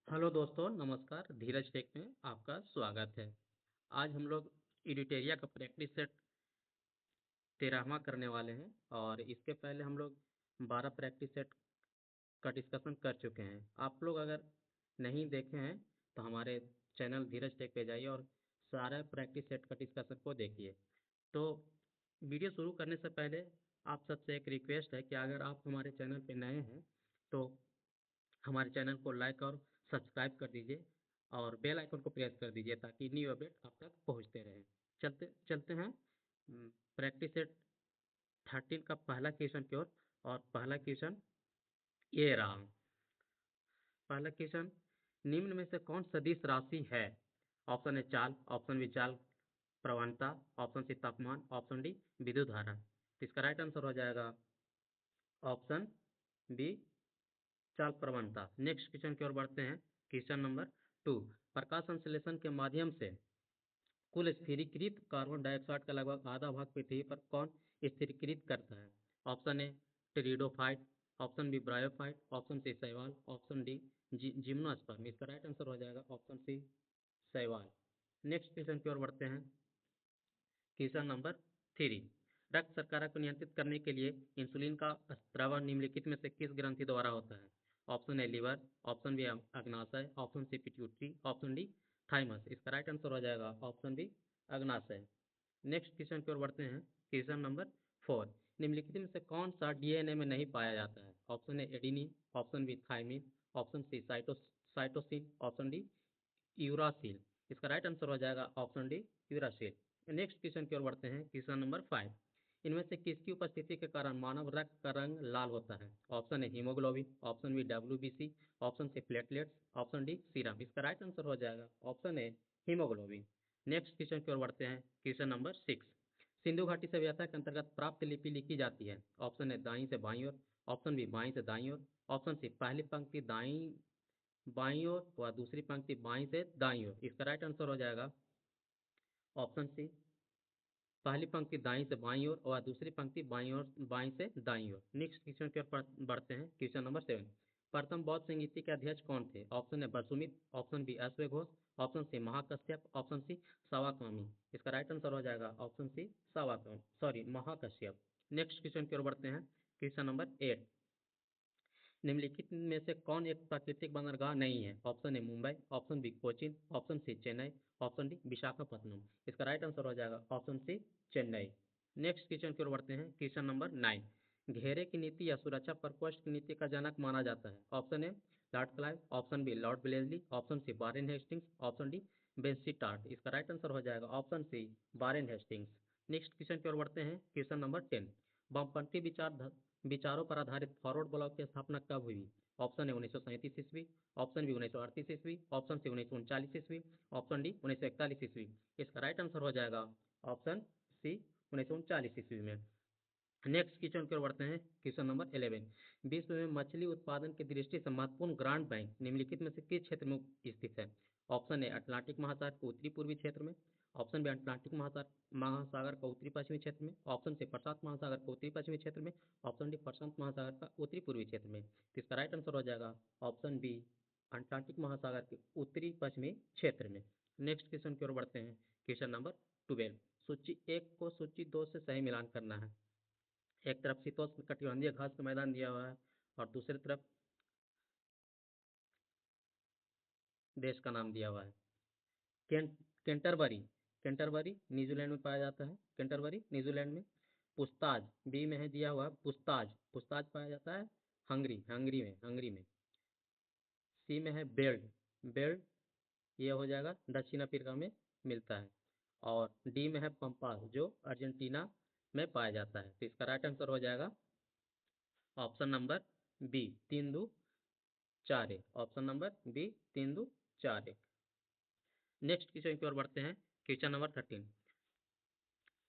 Hello दोस्तों, नमस्कार। धीरज take में आपका स्वागत है। आज हम लोग एडिटेरिया का प्रैक्टिस सेट 13वां करने वाले हैं और इसके पहले हम लोग 12 प्रैक्टिस सेट का डिस्कशन कर चुके हैं। आप लोग अगर नहीं देखे हैं तो हमारे चैनल धीरज टेक पे जाइए और सारे प्रैक्टिस सेट का डिस्कशन को देखिए। तो वीडियो शुरू करने से पहले आप सबसे एक रिक्वेस्ट है कि अगर आप हमारे चैनल पे नए हैं तो हमारे चैनल को लाइक और सब्सक्राइब कर दीजिए और बेल आइकन को प्रेस कर दीजिए ताकि न्यू अपडेट आप तक पहुंचते रहें। चलते चलते हैं प्रैक्टिस सेट 13 का पहला क्वेश्चन की ओर। और पहला क्वेश्चन ये रहा। पहला क्वेश्चन, निम्न में से कौन सदिश राशि है? ऑप्शन ए चाल, ऑप्शन बी चाल प्रवणता, ऑप्शन सी तापमान, ऑप्शन डी विद्युत धारा। तो इसका राइट आंसर हो जाएगा ऑप्शन बी चाल प्रवणता। नेक्स्ट क्वेश्चन की ओर बढ़ते हैं। क्वेश्चन नंबर 2, प्रकाश संश्लेषण के माध्यम से कुल स्थिरीकृत कार्बन डाइऑक्साइड का लगभग आधा भाग पृथ्वी पर कौन स्थिरीकृत करता है? Option A pteridophyte, option B bryophyte, option C शैवाल, ऑप्शन डी जिम्नोस्पर्म। इसका राइट आंसर हो जाएगा ऑप्शन सी शैवाल। नेक्स्ट क्वेश्चन की ओर बढ़ते हैं। क्वेश्चन नंबर 3, रक्त शर्करा को नियंत्रित करने के लिए इंसुलिन का स्राव निम्नलिखित में से किस ग्रंथि द्वारा होता है? Option A liver, option B अग्नाशय, option C pituitary, option D thymus. इसका राइट आंसर हो जाएगा ऑप्शन बी अग्नाशय। नेक्स्ट क्वेश्चन की ओर बढ़ते हैं। क्वेश्चन नंबर 4, निम्नलिखित में से कौन सा डीएनए में नहीं पाया जाता है? Option A adenine, option B thymine, option C cytosine, option D uracil. इसका राइट आंसर हो जाएगा option D uracil. Next question की ओर बढ़ते हैं। क्वेश्चन नंबर 5, इनमें से किसकी उपस्थिति के कारण मानव रक्त का रंग लाल होता है? Option A haemoglobin, option B WBC, option C platelets, option D serum. इसका राइट आंसर हो जाएगा option A haemoglobin. Next question की ओर बढ़ते हैं। क्वेश्चन नंबर 6, सिंधु घाटी सभ्यता के अंतर्गत प्राप्त लिपि लिखी जाती है? ऑप्शन ए दाईं से बाईं ओर, ऑप्शन बी बाईं से दाईं ओर, ऑप्शन सी पहली पंक्ति दाईं बाईं ओर व दूसरी पंक्ति बाईं से दाईं ओर। इसका राइट आंसर हो जाएगा ऑप्शन सी पहली पंक्ति दाईं से बाईं ओर और दूसरी पंक्ति बाईं से दाईं ओर। नेक्स्ट क्वेश्चन की ओर बढ़ते हैं। क्वेश्चन नंबर 7, प्रथम बौद्ध संगीति के अध्यक्ष कौन थे? Option A Vasumit, option B अश्वघोष, option C Mahakashyap, option C Sabakami. इसका राइट आंसर हो जाएगा option C Mahakashyap. Next question की ओर बढ़ते हैं। क्वेश्चन नंबर 8, निम्नलिखित में से कौन एक प्राकृतिक बंदरगाह नहीं है? Option A Mumbai, option B Cochin, option C Chennai, option D Visakhapatnam. इसका राइट आंसर हो जाएगा option C Chennai. Next question की ओर बढ़ते हैं। क्वेश्चन नंबर 9, घेरे की नीति या सुरक्षा प्रकोष्ठ की नीति का जनक माना जाता है? Option A Lord Clive, option B Lord Wellesley, option C Warren Hastings, option D Vansittart. इसका राइट आंसर हो जाएगा option C Warren Hastings. Next question की ओर बढ़ते हैं। क्वेश्चन नंबर 10, वामपंथी विचारों पर आधारित फॉरवर्ड ब्लॉक की स्थापना कब हुई? ऑप्शन ए 1937 ईस्वी, ऑप्शन बी 1938 ईस्वी, ऑप्शन सी 1939 ईस्वी, ऑप्शन डी 1941 ईस्वी। इसका राइट आंसर हो जाएगा ऑप्शन सी 1939 ईस्वी में। नेक्स्ट क्वेश्चन की ओर बढ़ते हैं। क्वेश्चन नंबर 11, विश्व में मछली उत्पादन की दृष्टि से महत्वपूर्ण ग्रांट बैंक निम्नलिखित में से किस क्षेत्र में स्थित है? ऑप्शन ए अटलांटिक महासागर के उत्तरी पूर्वी क्षेत्र में, ऑप्शन बी अटलांटिक महासागर का उत्तरी पश्चिमी क्षेत्र में, ऑप्शन सी प्रशांत महासागर के उत्तरी पश्चिमी क्षेत्र में, ऑप्शन डी प्रशांत महासागर का उत्तरी पूर्वी क्षेत्र में। तो इसका राइट आंसर हो जाएगा ऑप्शन बी अटलांटिक महासागर के उत्तरी पश्चिमी क्षेत्र में। नेक्स्ट क्वेश्चन की ओर बढ़ते हैं। क्वेश्चन नंबर 12, सूची 1 को सूची 2 से सही मिलान करना है। एक तरफ शीतोष्ण कटिबंधीय घास का मैदान दिया हुआ है और दूसरी तरफ देश का नाम दिया हुआ है। कैंटरबरी, कैंटरबरी न्यूजीलैंड में पाया जाता है। कैंटरबरी न्यूजीलैंड में। पुस्ताज, बी में है दिया हुआ है पुस्ताज, पुस्ताज पाया जाता है हंगरी में। सी में है बेल्ट, बेल्ट ये हो जाएगा दक्षिण अफ्रीका में मिलता है। और डी में है पंपास जो अर्जेंटीना में पाया जाता है। तो इसका राइट आंसर हो जाएगा option number B 3-2-4, option number B 3-2-4। Next question की ओर बढ़ते हैं। क्वेश्चन नंबर 13,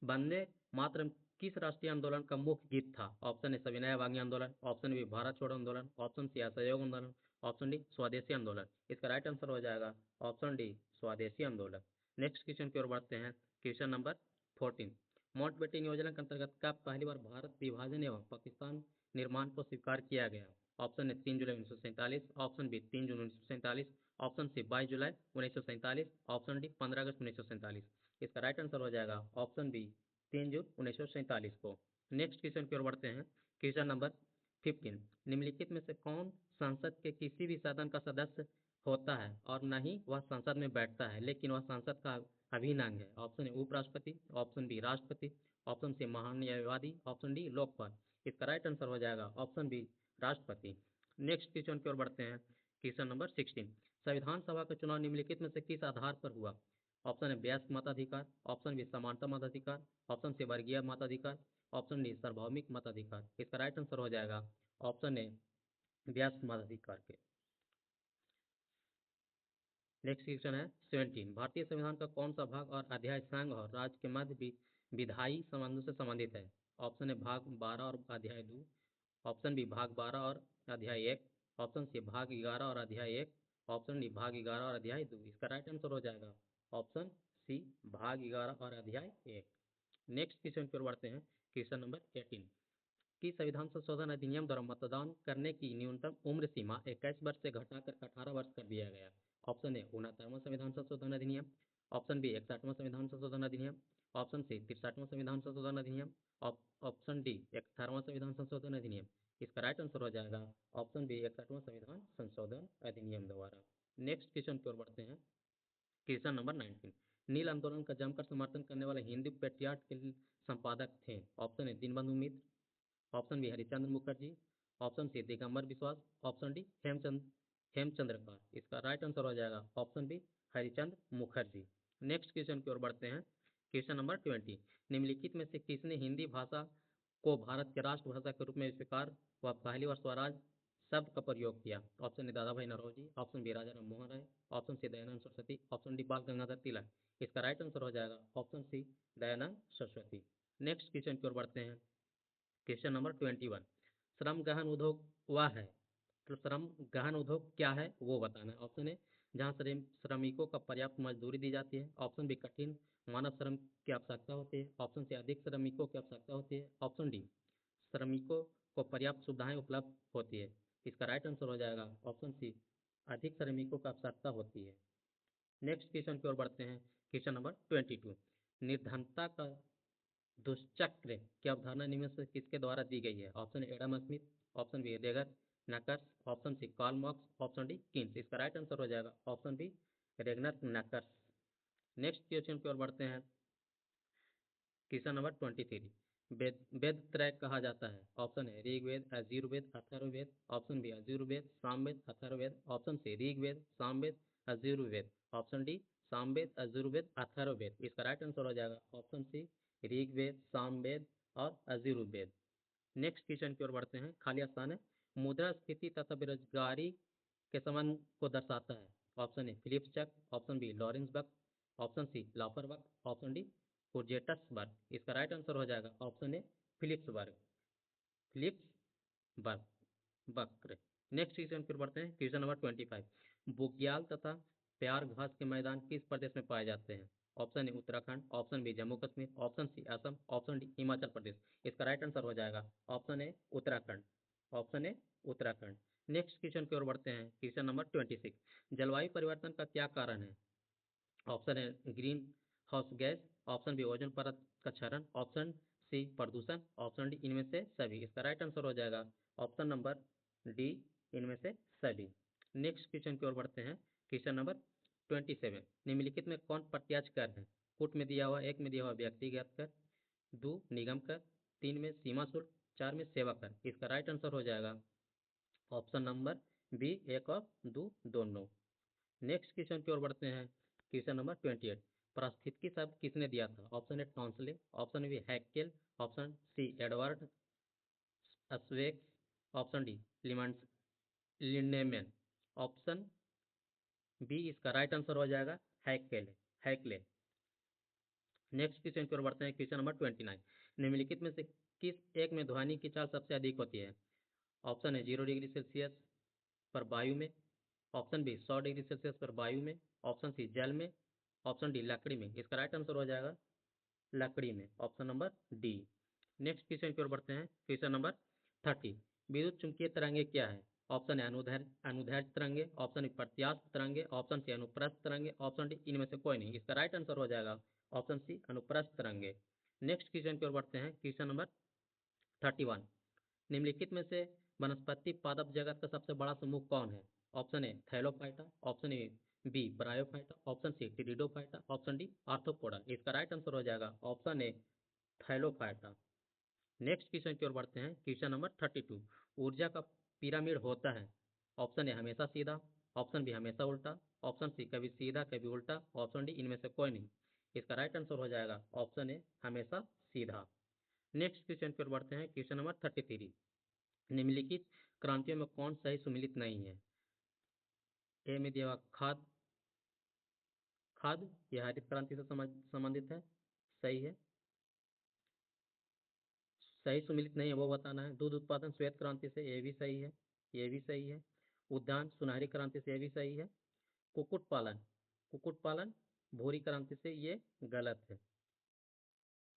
वंदे मातरम किस राष्ट्रीय आंदोलन का मुख्य गीत था? ऑप्शन ए सविनय अवज्ञा आंदोलन, ऑप्शन बी भारत छोड़ो आंदोलन, ऑप्शन सी असहयोग आंदोलन, ऑप्शन डी स्वदेशी आंदोलन। इसका राइट आंसर हो जाएगा ऑप्शन डी स्वदेशी आंदोलन। नेक्स्ट क्वेश्चन की ओर बढ़ते हैं। क्वेश्चन नंबर 14, माउंटबेटन योजना के अंतर्गत कब पहली बार भारत विभाजन एवं पाकिस्तान निर्माण को स्वीकार किया गया? ऑप्शन ए 3 जुलाई 1947, ऑप्शन बी 3 जून 1947, ऑप्शन सी 22 जुलाई 1947, ऑप्शन डी 15 अगस्त 1947। इसका राइट आंसर हो जाएगा ऑप्शन बी 3 जून 1947 को। नेक्स्ट क्वेश्चन की ओर बढ़ते हैं। क्वेश्चन नंबर 15, निम्नलिखित में से कौन संसद के किसी भी सदन का सदस्य होता है और न ही वह संसद में बैठता है, लेकिन वह संसद का अभिन्न अंग है? ऑप्शन ए उपराष्ट्रपति, ऑप्शन बी राष्ट्रपति, ऑप्शन सी महान्यायवादी, ऑप्शन डी लोकपाल। इसका राइट आंसर हो जाएगा ऑप्शन बी राष्ट्रपति। नेक्स्ट क्वेश्चन की ओर बढ़ते हैं। क्वेश्चन नंबर 16, संविधान सभा का चुनाव निम्नलिखित में से किस आधार पर हुआ? ऑप्शन ए वयस्क मताधिकार, ऑप्शन बी समानता मताधिकार, ऑप्शन सी वर्गीय मताधिकार, ऑप्शन डी सार्वभौमिक मताधिकार। इसका राइट आंसर हो जाएगा ऑप्शन ए वयस्क मताधिकार के। नेक्स्ट क्वेश्चन है 17, भारतीय संविधान का कौन सा भाग और अध्याय संघ और राज्य के मध्य विधायी संबंधों से संबंधित है? ऑप्शन ए भाग 12 और अध्याय 2, ऑप्शन बी भाग 12 और अध्याय 1, ऑप्शन सी भाग 11 और अध्याय 1, ऑप्शन डी भाग 11 और अध्याय 2। इसका राइट आंसर हो जाएगा ऑप्शन सी भाग 11 और अध्याय 1। नेक्स्ट क्वेश्चन की ओर बढ़ते हैं। क्वेश्चन नंबर 18, कि संविधान संशोधन अधिनियम द्वारा मतदान करने की न्यूनतम उम्र सीमा 21 वर्ष से घटाकर 18 वर्ष कर दिया गया? ऑप्शन ए 69वां संविधान संशोधन अधिनियम, ऑप्शन बी 61वां संविधान संशोधन अधिनियम, ऑप्शन सी 63वां संविधान संशोधन अधिनियम, ऑप्शन डी 18वां संविधान संशोधन अधिनियम। इसका राइट आंसर हो जाएगा ऑप्शन बी 61वां संविधान संशोधन अधिनियम द्वारा। नेक्स्ट क्वेश्चन की ओर बढ़ते हैं। क्वेश्चन नंबर 19, नील आंदोलन का जमकर समर्थन करने वाले हिंदू पेट्रियाट के संपादक थे? Option A Dinabandhu Mitra, option B Harichandra Mukherjee, option C Digambar Biswas, option D Hemchandrakar. इसका राइट आंसर हो जाएगा option B Harichandra Mukherjee. Next question की ओर बढ़ते हैं। क्वेश्चन नंबर 20, निम्नलिखित में से किसने हिंदी भाषा को भारत के राष्ट्रभाषा के रूप में स्वीकार व पहली बार स्वराज शब्द का प्रयोग किया? Option A Dadabhai Naoroji, option B Raja Ram Mohan Roy, option C Dayanand Saraswati, option D Bal Gangadhar Tilak. इसका राइट आंसर हो जाएगा option C Dayanand Saraswati. Next question की ओर बढ़ते हैं। क्वेश्चन नंबर 21, श्रम गहन उद्योग वह है, तो श्रम गहन उद्योग क्या है वो बताना है। ऑप्शन ए जहाँ श्रमिकों का पर्याप्त मजदूरी दी जाती है, ऑप्शन बी कठिन मानव श्रम की आवश्यकता होती है, ऑप्शन सी अधिक श्रमिकों की आवश्यकता होती है, ऑप्शन डी श्रमिकों को पर्याप्त सुविधाएं उपलब्ध होती है। इसका राइट आंसर हो जाएगा ऑप्शन सी अधिक श्रमिकों की आवश्यकता होती है। नेक्स्ट क्वेश्चन की ओर बढ़ते हैं। क्वेश्चन नंबर 22, निर्धनता का दुष्चक्र की अवधारणा निम्न से किसके द्वारा दी गई है? Option A Adam Smith, option B Ragnar Nurkse, option C Karl Marx, option D Keynes. इसका राइट आंसर हो जाएगा option B Ragnar Nurkse. Next question की ओर बढ़ते हैं। क्वेश्चन नंबर 23, वेद त्रय कहा जाता है? ऑप्शन है Rigveda, Yajurveda, Atharvaveda, option B Yajurveda, Samaveda, Atharvaveda, option C Rigveda, Samaveda, Yajurveda, option D Samaveda, Yajurveda, Atharvaveda. इसका राइट आंसर हो जाएगा ऑप्शन सी ऋग्वेद, सामवेद और यजुर्वेद। नेक्स्ट क्वेश्चन की ओर बढ़ते हैं। खाली स्थान है। मुद्रास्फीति तथा बेरोजगारी के संबंध को दर्शाता है? ऑप्शन ए फिलिप्स चक, ऑप्शन बी लॉरेंस बक, ऑप्शन सी लाफर बक, ऑप्शन डी कोजेटस वर्ग। इसका राइट आंसर हो जाएगा ऑप्शन ए फिलिप्स वर्ग, फिलिप्स वर्ग वक्र। नेक्स्ट क्वेश्चन फिर बढ़ते हैं। क्वेश्चन नंबर 25, बुग्याल तथा प्यार घास के मैदान किस प्रदेश में पाए जाते हैं? Option A Uttarakhand, option B Jammu Kashmir, option C Assam, option D Himachal Pradesh. इसका राइट आंसर हो जाएगा option A Uttarakhand, option A Uttarakhand. Next question की ओर बढ़ते हैं। क्वेश्चन नंबर 26, जलवायु परिवर्तन का क्या कारण है? Option A green house gas, option B ozone परत का क्षरण, ऑप्शन सी प्रदूषण, ऑप्शन डी इनमें से सभी। इसका राइट आंसर हो जाएगा ऑप्शन नंबर डी इनमें से सभी। नेक्स्ट क्वेश्चन की ओर बढ़ते हैं। क्वेश्चन नंबर 27, निम्नलिखित में कौन प्रत्यक्ष कर है? पुट में दिया हुआ, एक में दिया हुआ व्यक्तिगत कर, 2 निगम कर, 3 में सीमा शुल्क, 4 में सेवा कर। इसका राइट आंसर हो जाएगा ऑप्शन नंबर बी 1 और 2 दोनों। नेक्स्ट क्वेश्चन की ओर बढ़ते हैं। क्वेश्चन नंबर 28, पारिस्थितिकी शब्द किसने दिया था? Option A Tansley, option B Haeckel, option C Edward अस्वेक्स, option D Lindeman, option B इसका राइट आंसर हो जाएगा हैकेल, हैकले। नेक्स्ट क्वेश्चन की ओर बढ़ते हैं। क्वेश्चन नंबर 29, निम्नलिखित में से किस एक में ध्वनि की चाल सबसे अधिक होती है? ऑप्शन ए 0 डिग्री सेल्सियस पर वायु में, ऑप्शन बी 100 डिग्री सेल्सियस पर वायु में, ऑप्शन सी जल में, ऑप्शन डी लकड़ी में। इसका राइट आंसर हो जाएगा लकड़ी में, option number D. Next question की ओर बढ़ते हैं। क्वेश्चन नंबर 30, विद्युत चुंबकीय तरंगे क्या है? ऑप्शन है अनुदैर्ध्य तरंगे, ऑप्शन बी प्रत्यास्थ तरंगे, ऑप्शन सी अनुप्रस्थ तरंगे, ऑप्शन डी इनमें से कोई नहीं। इसका राइट आंसर हो जाएगा ऑप्शन सी अनुप्रस्थ तरंगे। नेक्स्ट क्वेश्चन की ओर बढ़ते हैं। Question number 31। निम्नलिखित में से वनस्पति पादप जगत का सबसे बड़ा समूह कौन है? Option A thallophyta, option A B bryophyta, option C pteridophyta, option D arthropoda. इसका राइट आंसर हो जाएगा option A thallophyta. Next question की ओर बढ़ते हैं। Question number 32। ऊर्जा का पिरामिड होता है? ऑप्शन ए हमेशा सीधा, ऑप्शन बी हमेशा उल्टा, ऑप्शन सी कभी सीधा कभी उल्टा, ऑप्शन डी इनमें से कोई नहीं। इसका राइट आंसर हो जाएगा ऑप्शन ए हमेशा सीधा। नेक्स्ट क्वेश्चन की ओर बढ़ते हैं। Question number 33। निम्नलिखित क्रांतियों में कौन सही सुमिलित नहीं है? ए में दिया हुआ खाद, खाद यह हरित क्रांति से संबंधित है, सही है। सही सुमिलित नहीं है वो बताना है। दूध उत्पादन श्वेत क्रांति से, ये भी सही है, ये भी सही है। उद्यान सुनहरी क्रांति से, ये भी सही है। कुक्कुट पालन, कुक्कुट पालन भूरी क्रांति से, ये गलत है।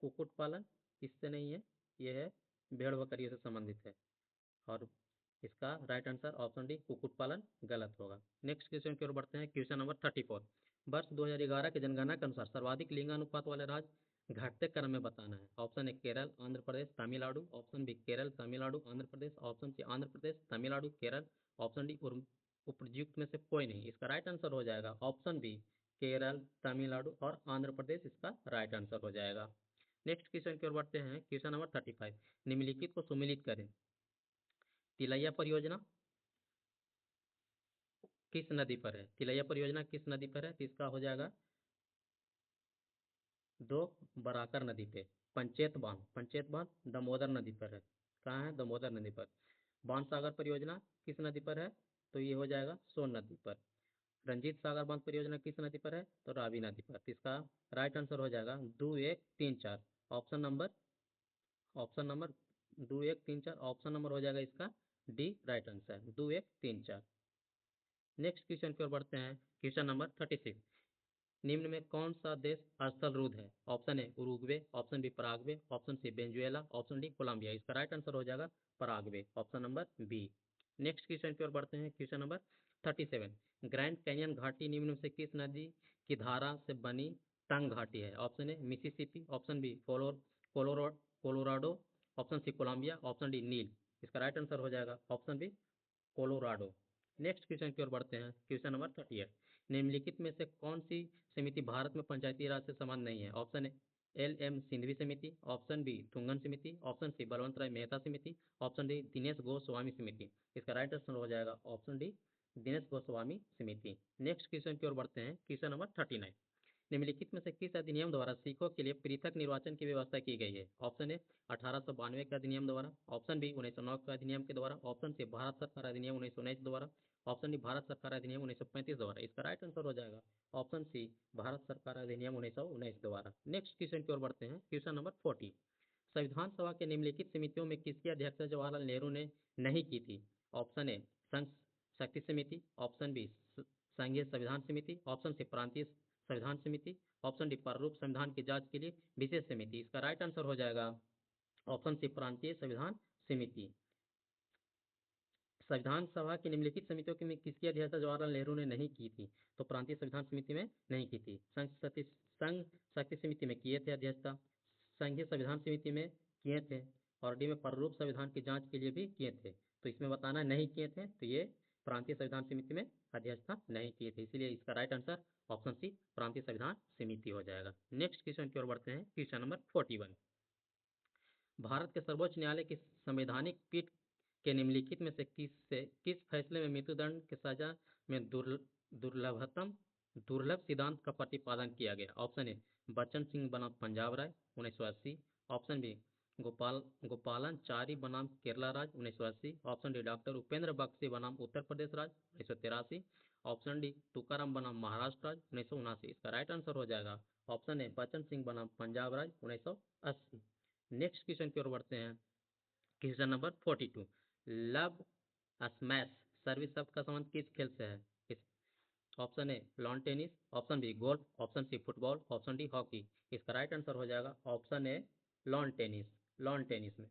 कुक्कुट पालन इससे नहीं है, ये है भेड़ बकरियों से संबंधित है। और इसका राइट आंसर ऑप्शन डी कुक्कुट पालन गलत होगा। नेक्स्ट क्वेश्चन की ओर बढ़ते हैं। Question number 34। वर्ष 2011 की जनगणना के अनुसार सर्वाधिक लिंगानुपात वाले राज्य घटते क्रम में बताना है। Option A Kerala, Andhra Pradesh, Tamil Nadu, option B Kerala, Tamil Nadu, Andhra Pradesh, option C Andhra Pradesh, Tamil Nadu, Kerala, option D उपयुक्त में से कोई नहीं। इसका राइट आंसर हो जाएगा ऑप्शन बी केरल, तमिलनाडु और आंध्र प्रदेश, इसका राइट आंसर हो जाएगा। नेक्स्ट क्वेश्चन की ओर बढ़ते हैं। Question number 35। निम्नलिखित को सुमिलित करें। तिलैया परियोजना किस नदी पर है? तिलैया परियोजना किस नदी पर है? तो इसका हो जाएगा दो बराकर नदी पे। पंचेत बांध, पंचेत बांध दामोदर नदी पर है। कहाँ है? दामोदर नदी पर। बाण सागर परियोजना किस नदी पर है? तो ये हो जाएगा सोन नदी पर। रंजीत सागर बांध परियोजना किस नदी पर है? तो रावी नदी पर। तो इसका राइट आंसर हो जाएगा 2 1 3 4। ऑप्शन नंबर 2 1 3 4 ऑप्शन नंबर हो जाएगा इसका D right answer 2 1 3 4। Next question की ओर बढ़ते हैं। Question number 36। निम्न में कौन सा देश स्थल रुद्ध है? Option A Uruguay, option B Paraguay, option C Venezuela, option D Colombia. इसका राइट आंसर हो जाएगा Paraguay, option number B. Next question की ओर बढ़ते हैं। Question number 37। ग्रैंड कैनियन घाटी निम्न में से किस नदी की धारा से बनी तंग घाटी है? Option A Mississippi, option B Colorado, option C Columbia, option D नील। इसका राइट आंसर हो जाएगा option B Colorado. Next question की ओर बढ़ते हैं। Question number 38। निम्नलिखित में से कौन सी समिति भारत में पंचायती राज से समान नहीं है? Option A L M Singhvi समिति, ऑप्शन बी थुंगन समिति, ऑप्शन सी बलवंत राय मेहता समिति, ऑप्शन डी दिनेश गोस्वामी समिति। इसका राइट आंसर हो जाएगा ऑप्शन डी दिनेश गोस्वामी समिति। नेक्स्ट क्वेश्चन की ओर बढ़ते हैं। Question number 39। निम्नलिखित में से किस अधिनियम द्वारा सिखों के लिए पृथक निर्वाचन की व्यवस्था की गई है? ऑप्शन ए 1892 के अधिनियम द्वारा, ऑप्शन बी 1909 के अधिनियम के द्वारा, ऑप्शन सी भारत सरकार अधिनियम 1919 द्वारा, ऑप्शन डी भारत सरकार अधिनियम 1935 द्वारा। इसका राइट आंसर हो जाएगा ऑप्शन सी भारत सरकार अधिनियम 1919 द्वारा। नेक्स्ट क्वेश्चन की ओर बढ़ते हैं। Question number 40। संविधान सभा के निम्नलिखित समितियों में किसकी अध्यक्षता जवाहरलाल नेहरू ने नहीं की थी? ऑप्शन ए संघ शक्ति समिति, ऑप्शन बी संघीय संविधान समिति, ऑप्शन सी प्रांतीय संविधान समिति, ऑप्शन डी प्रारूप संविधान की जांच के लिए विशेष समिति। इसका राइट आंसर हो जाएगा ऑप्शन सी प्रांतीय संविधान समिति। संविधान सभा की निम्नलिखित समितियों की में किसकी अध्यक्षता जवाहरलाल नेहरू ने नहीं की थी? तो प्रांतीय संविधान समिति में नहीं की थी। संघ शक्ति समिति में किए थे अध्यक्षता, संघीय संविधान समिति में किए थे, और डी में प्रारूप संविधान की जांच के लिए भी किए थे। तो इसमें बताना नहीं किए थे, तो ये प्रांतीय संविधान समिति में अध्यक्षता नहीं किए थे, इसलिए इसका राइट आंसर ऑप्शन सी प्रांतीय संविधान समिति हो जाएगा। नेक्स्ट क्वेश्चन की ओर बढ़ते हैं। Question number 41। भारत के सर्वोच्च न्यायालय की संवैधानिक पीठ के निम्नलिखित में से किस फैसले में मृत्युदंड की सजा में दुर्लभतम दुर्लभ सिद्धांत का प्रतिपादन किया गया? ऑप्शन ए बच्चन सिंह बनाम पंजाब राय 1980, ऑप्शन बी गोपालनचारी बनाम केरला राज 1980, option D doctor Upendra Baxi बनाम उत्तर प्रदेश राज 1983, ऑप्शन डी तुकाराम बनाम महाराष्ट्र राज 1979। इसका राइट आंसर हो जाएगा ऑप्शन ए बच्चन सिंह बनाम पंजाब राज 1980। नेक्स्ट क्वेश्चन की ओर बढ़ते हैं। Question number 42। Love smash service शब्द का संबंध किस खेल से है? इस option A lawn tennis, option B golf, option C football, option D hockey. इसका राइट आंसर हो जाएगा option A lawn tennis, lawn tennis में।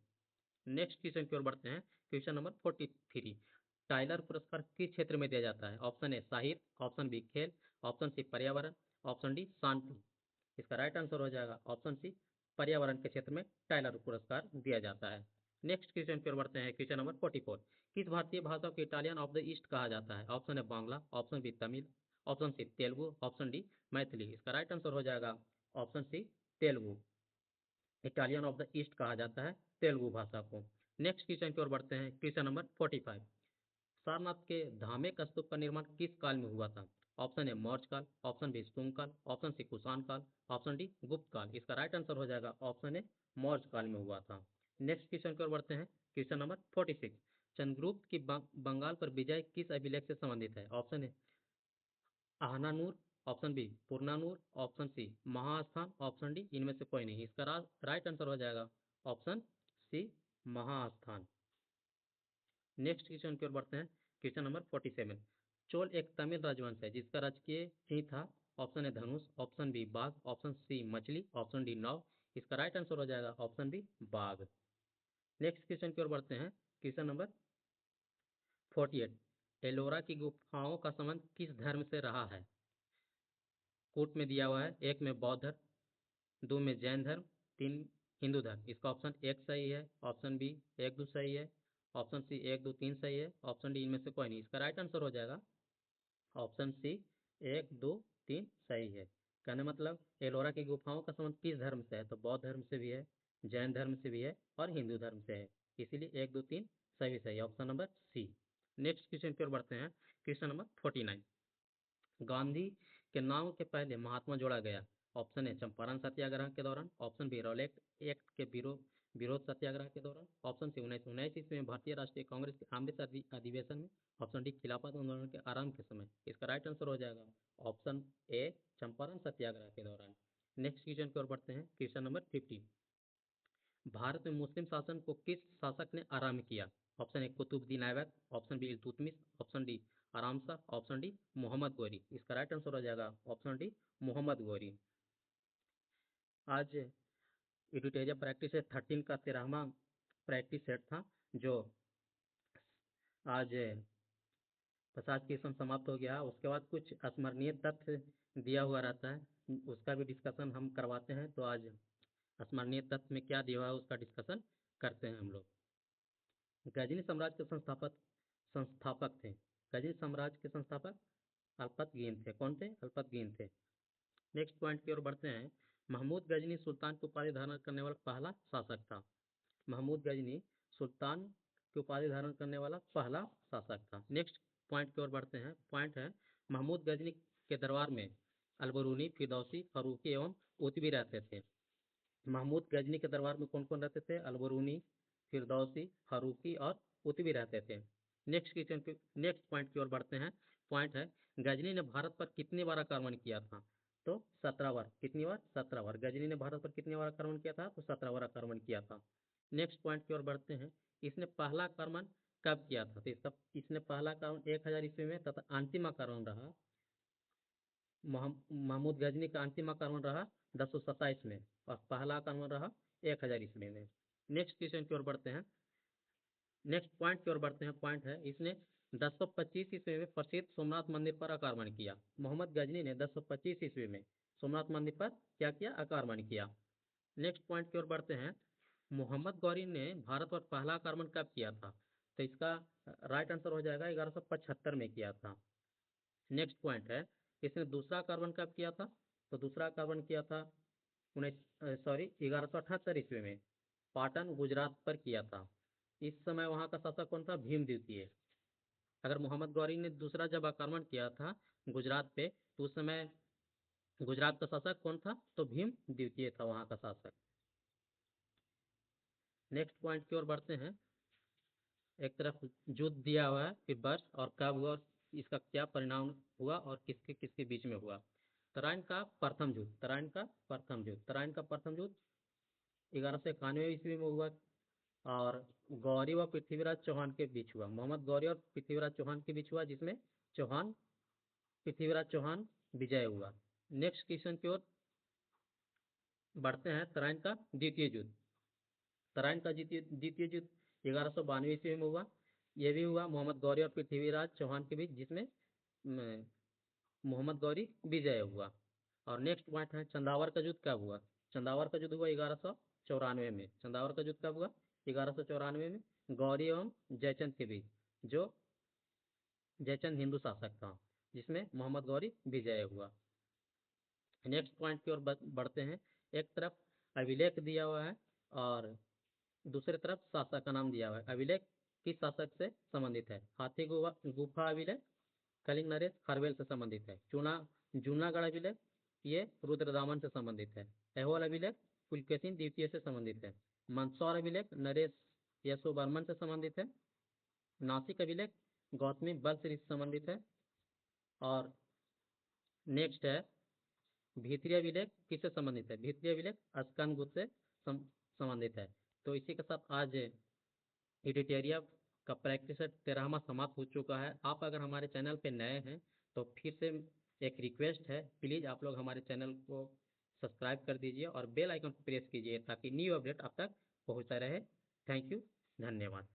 नेक्स्ट क्वेश्चन की ओर बढ़ते हैं। Question number 43। टाइलर पुरस्कार किस क्षेत्र में दिया जाता है? ऑप्शन ए साहित्य, ऑप्शन बी खेल, ऑप्शन सी पर्यावरण, ऑप्शन डी शांति। इसका राइट आंसर हो जाएगा ऑप्शन सी, पर्यावरण के क्षेत्र में टाइलर पुरस्कार दिया जाता है। नेक्स्ट क्वेश्चन की ओर बढ़ते हैं। Question number 44। किस भारतीय भाषा को इटालियन ऑफ द ईस्ट कहा जाता है? Option A Bangla, option B Tamil, option C Telugu, option D Maithili. इसका राइट आंसर हो जाएगा option C Telugu. Italian of the east कहा जाता है तेलुगु भाषा को। नेक्स्ट क्वेश्चन की ओर बढ़ते हैं। Question number 45। सारनाथ के धामेक स्तूप का निर्माण किस काल में हुआ था? ऑप्शन ए मौर्य काल, ऑप्शन बी शुंग काल, ऑप्शन सी कुषाण काल, ऑप्शन डी गुप्त काल। इसका राइट आंसर हो जाएगा ऑप्शन ए मौर्य काल में हुआ था। नेक्स्ट क्वेश्चन की ओर बढ़ते हैं। Question number 46। चंद्रगुप्त की बंगाल पर विजय किस अभिलेख से संबंधित है? Option A Ahananuru, option B Purananuru, option C Mahasthan, option D इनमें से कोई नहीं। इसका राइट आंसर हो जाएगा option C Mahasthan. Next question की ओर बढ़ते हैं। Question number 47। चोल एक तमिल राजवंश है जिसका राजकीय चिन्ह था। ऑप्शन ए धनुष, ऑप्शन बी बाघ, ऑप्शन सी मछली, ऑप्शन डी नाव। इसका राइट आंसर हो जाएगा ऑप्शन बी बाघ। नेक्स्ट क्वेश्चन की ओर बढ़ते हैं। Question number 48। एलोरा की गुफाओं का संबंध किस धर्म से रहा है? कोट में दिया हुआ है। एक में बौद्ध धर्म, दो में जैन धर्म, तीन हिंदू धर्म। इसका ऑप्शन एक सही है, ऑप्शन बी एक दो सही है, ऑप्शन सी एक दो तीन सही है, ऑप्शन डी इनमें से कोई नहीं। इसका राइट आंसर हो जाएगा ऑप्शन सी एक दो तीन सही है। कहने मतलब एलोरा की गुफाओं का संबंध किस धर्म से है? तो बौद्ध धर्म से भी है, जैन धर्म से भी है और हिंदू धर्म से है। इसीलिए एक दो तीन सही सही, option number C. Next question की ओर बढ़ते हैं। Question number 49। गांधी के नाम के पहले महात्मा जोड़ा गया। ऑप्शन ए चंपारण सत्याग्रह के दौरान, ऑप्शन बी रॉलेट एक्ट के विरोध सत्याग्रह के दौरान, ऑप्शन सी 1919 ईस्वी में भारतीय राष्ट्रीय कांग्रेस के अमृत अधिवेशन में, ऑप्शन डी खिलाफत आंदोलन के आरंभ के समय। इसका राइट आंसर हो जाएगा ऑप्शन ए चंपारण सत्याग्रह के दौरान। नेक्स्ट क्वेश्चन की ओर बढ़ते हैं। Question number 50। भारत में मुस्लिम शासन को किस शासक ने आरंभ किया? Option A Qutbuddin Aibak, option B Iltutmish, option D Aram Shah, option D Muhammad Ghori. इसका राइट आंसर हो जाएगा ऑप्शन डी मोहम्मद गौरी। आज एडिटेरिया प्रैक्टिस सेट 13 का 13वां प्रैक्टिस सेट था, जो आज 50 क्वेश्चन समाप्त हो गया। उसके बाद कुछ स्मरणीय तथ्य दिया हुआ रहता है, उसका भी डिस्कशन हम करवाते हैं। तो आज स्मरणीय तथ्य में क्या दिया हुआ है उसका डिस्कशन करते हैं हम लोग। गजनी साम्राज्य के संस्थापक संस्थापक थे। गजनी साम्राज्य के संस्थापक अल्पतगीन थे। कौन थे? अल्पतगीन थे। नेक्स्ट पॉइंट की ओर बढ़ते हैं। महमूद गजनी सुल्तान की उपाधि धारण करने वाला पहला शासक था। महमूद गजनी सुल्तान की उपाधि धारण करने वाला पहला शासक था। नेक्स्ट पॉइंट की ओर बढ़ते हैं। पॉइंट है, महमूद गजनी के दरबार में अलबरूनी, फिरदौसी, फारूकी एवं उतबी रहते थे। महमूद गजनी के दरबार में कौन कौन रहते थे? अलबरूनी, फिरदौसी, फारूकी और उतबी रहते थे। नेक्स्ट पॉइंट की ओर बढ़ते हैं। पॉइंट है, गजनी ने भारत पर कितनी बार आक्रमण किया था? तो 17 बार। कितनी बार? 17 बार। गजनी ने भारत पर कितनी बार आक्रमण किया था? तो 17 बार आक्रमण किया था। नेक्स्ट पॉइंट की ओर बढ़ते हैं। इसने पहला आक्रमण कब किया था? तो इसने पहला आक्रमण 1000 ईस्वी में तथा अंतिम आक्रमण रहा महमूद गजनी का अंतिम आक्रमण रहा 1027 में और पहला आक्रमण रहा 1000 ईस्वी में। नेक्स्ट क्वेश्चन की ओर बढ़ते हैं। नेक्स्ट पॉइंट की ओर बढ़ते हैं। पॉइंट है, इसने 1025 ईस्वी में प्रसिद्ध सोमनाथ मंदिर पर आक्रमण किया। मोहम्मद गजनी ने 1025 ईस्वी में सोमनाथ मंदिर पर क्या किया? आक्रमण किया। नेक्स्ट पॉइंट की ओर बढ़ते हैं। मोहम्मद गौरी ने भारत पर पहला आक्रमण कब किया था? तो इसका राइट आंसर हो जाएगा 1175 में किया था। नेक्स्ट पॉइंट है, इसने दूसरा आक्रमण कब किया था? तो दूसरा आक्रमण किया था 1178 ईस्वी में पाटन गुजरात पर किया था। इस समय वहां का शासक कौन था? भीम द्वितीय। अगर मोहम्मद गौरी ने दूसरा जब आक्रमण किया था गुजरात पे, तो उस समय गुजरात का शासक कौन था? तो भीम द्वितीय था वहां का शासक। नेक्स्ट पॉइंट की ओर बढ़ते हैं। एक तरफ युद्ध दिया हुआ है, फिर वर्ष और कब हुआ, इसका क्या परिणाम हुआ और किसके किसके बीच में हुआ। तराइन का प्रथम युद्ध। तराइन का प्रथम युद्ध। तराइन का प्रथम युद्ध 1191 ईस्वी में हुआ और गौरी व पृथ्वीराज चौहान के बीच हुआ। मोहम्मद गौरी और पृथ्वीराज चौहान के बीच हुआ, जिसमें चौहान पृथ्वीराज चौहान विजय हुआ। नेक्स्ट क्वेश्चन की ओर बढ़ते हैं। तराइन का द्वितीय युद्ध। तराइन का द्वितीय युद्ध 1192 ईस्वी में हुआ। ये भी हुआ मोहम्मद गौरी और पृथ्वीराज चौहान के बीच, जिसमें म, मोहम्मद गौरी विजय हुआ। और नेक्स्ट पॉइंट है चंदावर का युद्ध कब हुआ। चंदावर का युद्ध हुआ 1194 में। चंदावर का युद्ध कब हुआ? 1194 में, गौरी एवं जयचंद के बीच, जो जयचंद हिंदू शासक था, जिसमें मोहम्मद गौरी विजय हुआ। नेक्स्ट पॉइंट की ओर बढ़ते हैं। एक तरफ अभिलेख दिया हुआ है और दूसरी तरफ शासक का नाम दिया हुआ है। अभिलेख किस शासक से संबंधित है? हाथी गुफा अभिलेख कलिंग नरेश खरवेल से संबंधित है। जूनागढ़ अभिलेख ये रुद्रदामन से संबंधित है। ऐहोल अभिलेख पुलकेशिन द्वितीय से संबंधित है। मंदसौर अभिलेख नरेश यशोवर्मन से संबंधित है। नासिक अभिलेख गौतमी बल से संबंधित है। और नेक्स्ट है भीतरी अभिलेख किससे संबंधित है? भीतरी अभिलेख अस्कन गुप्त से संबंधित है। तो इसी के साथ आज एडिटेरिया का प्रैक्टिस 13वां समाप्त हो चुका है। आप अगर हमारे चैनल पे नए हैं तो फिर से एक रिक्वेस्ट है, प्लीज़ आप लोग हमारे चैनल को सब्सक्राइब कर दीजिए और बेल आइकन को प्रेस कीजिए ताकि न्यू अपडेट आप तक पहुंचता रहे। थैंक यू, धन्यवाद।